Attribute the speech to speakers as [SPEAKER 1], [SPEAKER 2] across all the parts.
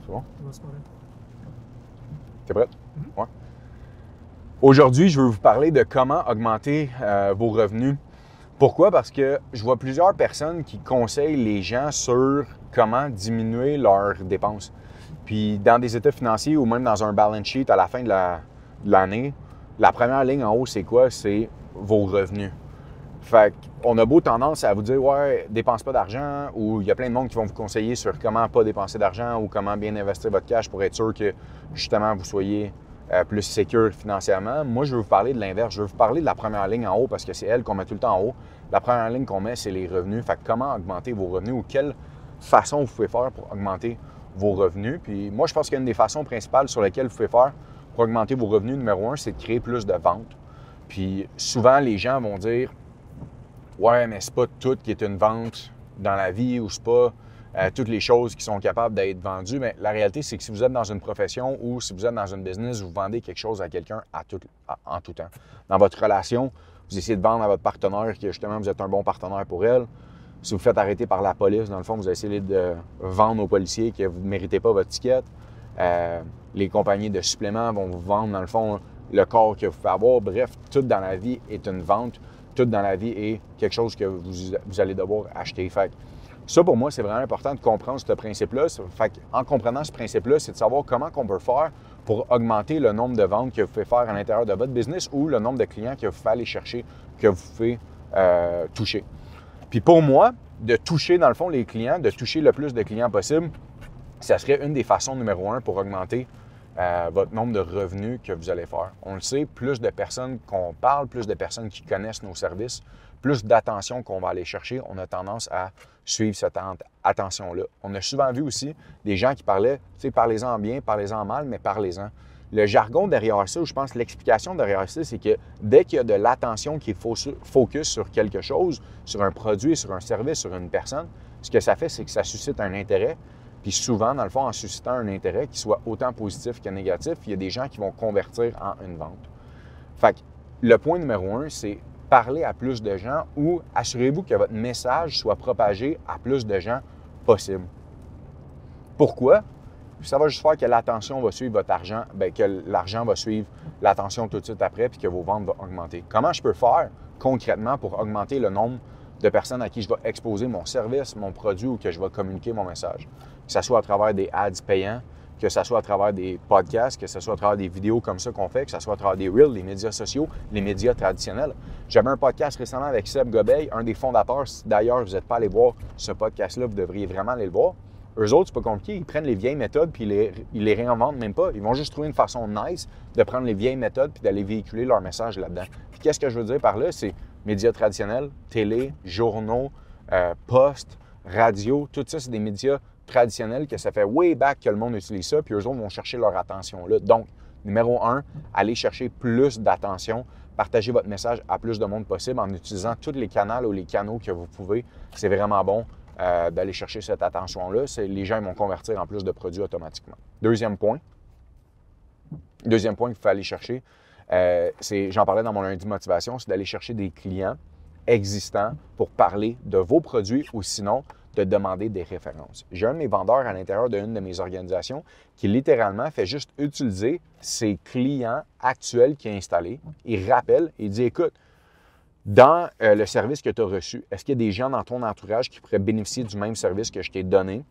[SPEAKER 1] C'est bon?
[SPEAKER 2] Ouais, c'est pareil.
[SPEAKER 1] T'es prête? Ouais. Aujourd'hui, je veux vous parler de comment augmenter vos revenus. Pourquoi? Parce que je vois plusieurs personnes qui conseillent les gens sur comment diminuer leurs dépenses. Puis dans des états financiers ou même dans un balance sheet à la fin de l'année, la première ligne en haut, c'est quoi? C'est vos revenus. Fait qu'on a beau tendance à vous dire « Ouais, dépense pas d'argent » ou il y a plein de monde qui vont vous conseiller sur comment pas dépenser d'argent ou comment bien investir votre cash pour être sûr que justement vous soyez plus sécure financièrement. Moi, je veux vous parler de l'inverse. Je veux vous parler de la première ligne en haut parce que c'est elle qu'on met tout le temps en haut. La première ligne qu'on met, c'est les revenus. Fait que comment augmenter vos revenus ou quelle façon vous pouvez faire pour augmenter vos revenus. Puis moi, je pense qu'une des façons principales sur lesquelles vous pouvez faire pour augmenter vos revenus, numéro un, c'est de créer plus de ventes. Puis souvent, les gens vont dire « Ouais, mais c'est pas tout qui est une vente dans la vie ou c'est pas toutes les choses qui sont capables d'être vendues. » Mais la réalité, c'est que si vous êtes dans une profession ou si vous êtes dans une business, vous vendez quelque chose à quelqu'un en tout temps. Dans votre relation, vous essayez de vendre à votre partenaire que justement vous êtes un bon partenaire pour elle. Si vous faites arrêter par la police, dans le fond, vous essayez de vendre aux policiers que vous ne méritez pas votre ticket. Les compagnies de suppléments vont vous vendre, dans le fond, le corps que vous pouvez avoir. Bref, tout dans la vie est une vente. Tout dans la vie est quelque chose que vous allez devoir acheter. Fait que ça, pour moi, c'est vraiment important de comprendre ce principe-là. Fait en comprenant ce principe-là, c'est de savoir comment on peut faire pour augmenter le nombre de ventes que vous pouvez faire à l'intérieur de votre business ou le nombre de clients que vous pouvez aller chercher, que vous pouvez toucher. Puis pour moi, de toucher, dans le fond, les clients, de toucher le plus de clients possible, ça serait une des façons numéro un pour augmenter votre nombre de revenus que vous allez faire. On le sait, plus de personnes qu'on parle, plus de personnes qui connaissent nos services, plus d'attention qu'on va aller chercher, on a tendance à suivre cette attention-là. On a souvent vu aussi des gens qui parlaient, tu sais, parlez-en bien, parlez-en mal, mais parlez-en. Le jargon derrière ça, ou je pense l'explication derrière ça, c'est que dès qu'il y a de l'attention qui est focus sur quelque chose, sur un produit, sur un service, sur une personne, ce que ça fait, c'est que ça suscite un intérêt. Puis souvent, dans le fond, en suscitant un intérêt qui soit autant positif que négatif, il y a des gens qui vont convertir en une vente. Fait que le point numéro un, c'est parler à plus de gens ou assurez-vous que votre message soit propagé à plus de gens possible. Pourquoi? Ça va juste faire que l'attention va suivre votre argent, bien, que l'argent va suivre l'attention tout de suite après puis que vos ventes vont augmenter. Comment je peux faire concrètement pour augmenter le nombre de personnes à qui je vais exposer mon service, mon produit ou que je vais communiquer mon message? Que ce soit à travers des ads payants, que ce soit à travers des podcasts, que ce soit à travers des vidéos comme ça qu'on fait, que ce soit à travers des Reels, les médias sociaux, les médias traditionnels. J'avais un podcast récemment avec Seb Gobeil, un des fondateurs. D'ailleurs, vous n'êtes pas allé voir ce podcast-là, vous devriez vraiment aller le voir. Eux autres, c'est pas compliqué, ils prennent les vieilles méthodes puis ils les réinventent même pas. Ils vont juste trouver une façon nice de prendre les vieilles méthodes puis d'aller véhiculer leur message là-dedans. Puis qu'est-ce que je veux dire par là? C'est médias traditionnels, télé, journaux, posts, radio, tout ça, c'est des médias traditionnels que ça fait way back que le monde utilise ça, puis eux autres vont chercher leur attention là. Donc, numéro un, allez chercher plus d'attention, partagez votre message à plus de monde possible en utilisant tous les canaux ou les canaux que vous pouvez. C'est vraiment bon d'aller chercher cette attention-là. Les gens vont convertir en plus de produits automatiquement. Deuxième point qu'il faut aller chercher, j'en parlais dans mon lundi motivation, c'est d'aller chercher des clients existants pour parler de vos produits ou sinon de demander des références. J'ai un de mes vendeurs à l'intérieur d'une de mes organisations qui littéralement fait juste utiliser ses clients actuels qu'il a installés. Il rappelle et dit « Écoute, dans le service que tu as reçu, est-ce qu'il y a des gens dans ton entourage qui pourraient bénéficier du même service que je t'ai donné?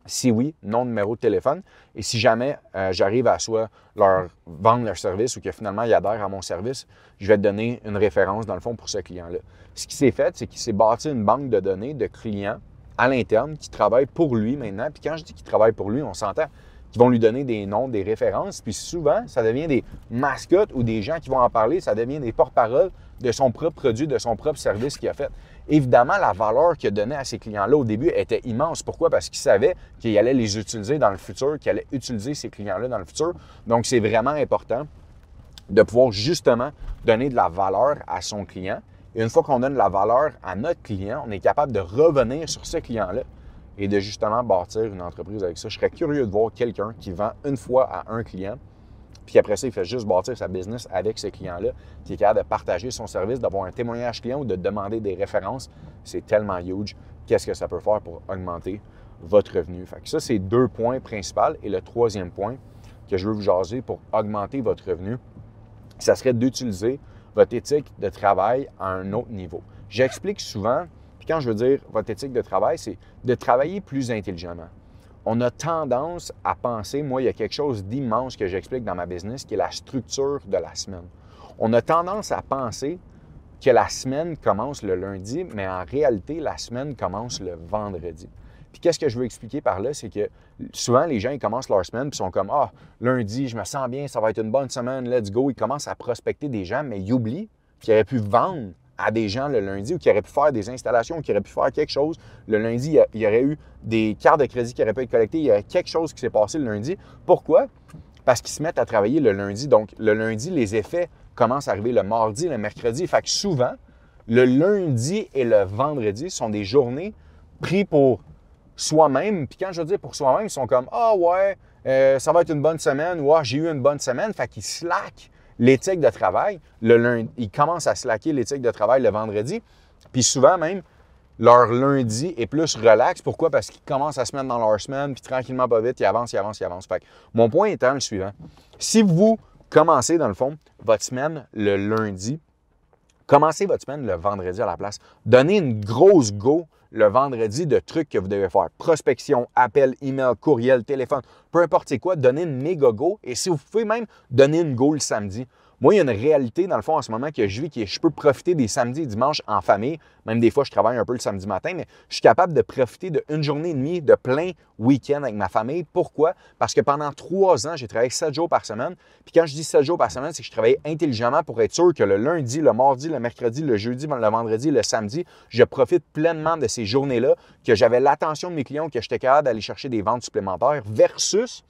[SPEAKER 1] Si oui, nom, numéro de téléphone. Et si jamais j'arrive à soit leur vendre leur service ou que finalement ils adhèrent à mon service, je vais te donner une référence dans le fond pour ce client-là. » Ce qui s'est fait, c'est qu'il s'est bâti une banque de données de clients à l'interne qui travaillent pour lui maintenant. Puis quand je dis qu'ils travaillent pour lui, on s'entend qu'ils vont lui donner des noms, des références. Puis souvent, ça devient des mascottes ou des gens qui vont en parler. Ça devient des porte-paroles de son propre produit, de son propre service qu'il a fait. Évidemment, la valeur qu'il a donnée à ces clients-là au début était immense. Pourquoi? Parce qu'il savait qu'il allait les utiliser dans le futur, qu'il allait utiliser ces clients-là dans le futur. Donc, c'est vraiment important de pouvoir justement donner de la valeur à son client. Et une fois qu'on donne de la valeur à notre client, on est capable de revenir sur ce client-là et de justement bâtir une entreprise avec ça. Je serais curieux de voir quelqu'un qui vend une fois à un client, puis après ça, il fait juste bâtir sa business avec ce client-là, qui est capable de partager son service, d'avoir un témoignage client ou de demander des références. C'est tellement huge. Qu'est-ce que ça peut faire pour augmenter votre revenu. Fait que ça, c'est 2 points principaux. Et le troisième point que je veux vous jaser pour augmenter votre revenu, ça serait d'utiliser votre éthique de travail à un autre niveau. J'explique souvent, puis quand je veux dire votre éthique de travail, c'est de travailler plus intelligemment. On a tendance à penser, moi, il y a quelque chose d'immense que j'explique dans ma business, qui est la structure de la semaine. On a tendance à penser que la semaine commence le lundi, mais en réalité, la semaine commence le vendredi. Puis qu'est-ce que je veux expliquer par là, c'est que souvent, les gens, ils commencent leur semaine, puis sont comme « Ah, lundi, je me sens bien, ça va être une bonne semaine, let's go ». Ils commencent à prospecter des gens, mais ils oublient qu'ils auraient pu vendre à des gens le lundi ou qu'ils auraient pu faire des installations ou qu'ils auraient pu faire quelque chose. Le lundi, il y aurait eu des cartes de crédit qui auraient pu être collectées, il y aurait quelque chose qui s'est passé le lundi. Pourquoi? Parce qu'ils se mettent à travailler le lundi. Donc, le lundi, les effets commencent à arriver le mardi, le mercredi. Fait que souvent, le lundi et le vendredi sont des journées prises pour soi-même. Puis quand je veux dire pour soi-même, ils sont comme « Ah ouais, ça va être une bonne semaine » ou « Ah, j'ai eu une bonne semaine ». Fait qu'ils slackent l'éthique de travail le lundi. Ils commencent à slacker l'éthique de travail le vendredi. Puis souvent même, leur lundi est plus relax. Pourquoi? Parce qu'ils commencent à se mettre dans leur semaine, puis tranquillement, pas vite, ils avancent, ils avancent, ils avancent. Fait que mon point étant le suivant. Si vous commencez, dans le fond, votre semaine le lundi, commencez votre semaine le vendredi à la place. Donnez une grosse go le vendredi de trucs que vous devez faire. Prospection, appel, email, courriel, téléphone, peu importe c'est quoi, donnez une méga go. Et si vous pouvez même donner une go le samedi. Moi, il y a une réalité, dans le fond, en ce moment que je vis, qui est je peux profiter des samedis et dimanches en famille. Même des fois, je travaille un peu le samedi matin, mais je suis capable de profiter d'une journée et demie de plein week-end avec ma famille. Pourquoi? Parce que pendant 3 ans, j'ai travaillé 7 jours par semaine. Puis quand je dis 7 jours par semaine, c'est que je travaillais intelligemment pour être sûr que le lundi, le mardi, le mercredi, le jeudi, le vendredi, le samedi, je profite pleinement de ces journées-là, que j'avais l'attention de mes clients, que j'étais capable d'aller chercher des ventes supplémentaires versus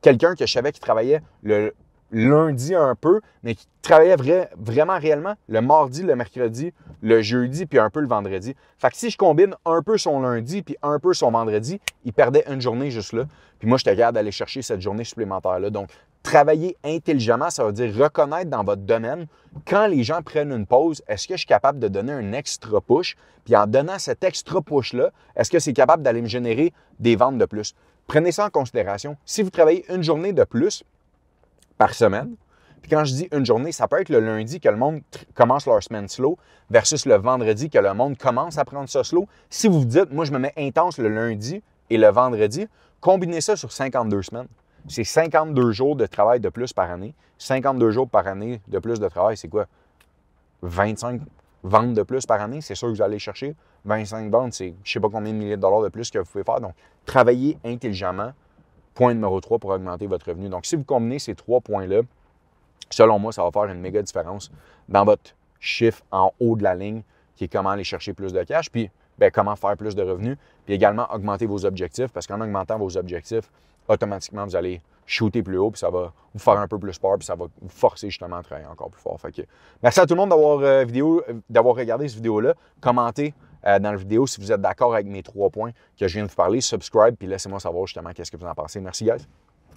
[SPEAKER 1] quelqu'un que je savais qui travaillait le lundi un peu, mais qui travaillait vraiment réellement le mardi, le mercredi, le jeudi, puis un peu le vendredi. Fait que si je combine un peu son lundi puis un peu son vendredi, il perdait une journée juste là. Puis moi, j'étais capable d'aller chercher cette journée supplémentaire-là. Donc, travailler intelligemment, ça veut dire reconnaître dans votre domaine, quand les gens prennent une pause, est-ce que je suis capable de donner un extra push? Puis en donnant cet extra push-là, est-ce que c'est capable d'aller me générer des ventes de plus? Prenez ça en considération. Si vous travaillez une journée de plus par semaine, puis quand je dis une journée, ça peut être le lundi que le monde commence leur semaine slow versus le vendredi que le monde commence à prendre ça slow. Si vous vous dites, moi, je me mets intense le lundi et le vendredi, combinez ça sur 52 semaines. C'est 52 jours de travail de plus par année. 52 jours par année de plus de travail, c'est quoi? 25 ventes de plus par année, c'est sûr que vous allez chercher. 25 ventes, c'est je ne sais pas combien de milliers de dollars de plus que vous pouvez faire. Donc, travaillez intelligemment. Point numéro 3 pour augmenter votre revenu. Donc, si vous combinez ces 3 points-là, selon moi, ça va faire une méga différence dans votre chiffre en haut de la ligne, qui est comment aller chercher plus de cash, puis comment faire plus de revenus, puis également augmenter vos objectifs, parce qu'en augmentant vos objectifs, automatiquement, vous allez shooter plus haut, puis ça va vous faire un peu plus peur, puis ça va vous forcer justement à travailler encore plus fort. Fait que, merci à tout le monde d'avoir regardé cette vidéo-là. Commentez dans la vidéo si vous êtes d'accord avec mes 3 points que je viens de vous parler. Subscribe, puis laissez-moi savoir justement qu'est-ce que vous en pensez. Merci, guys!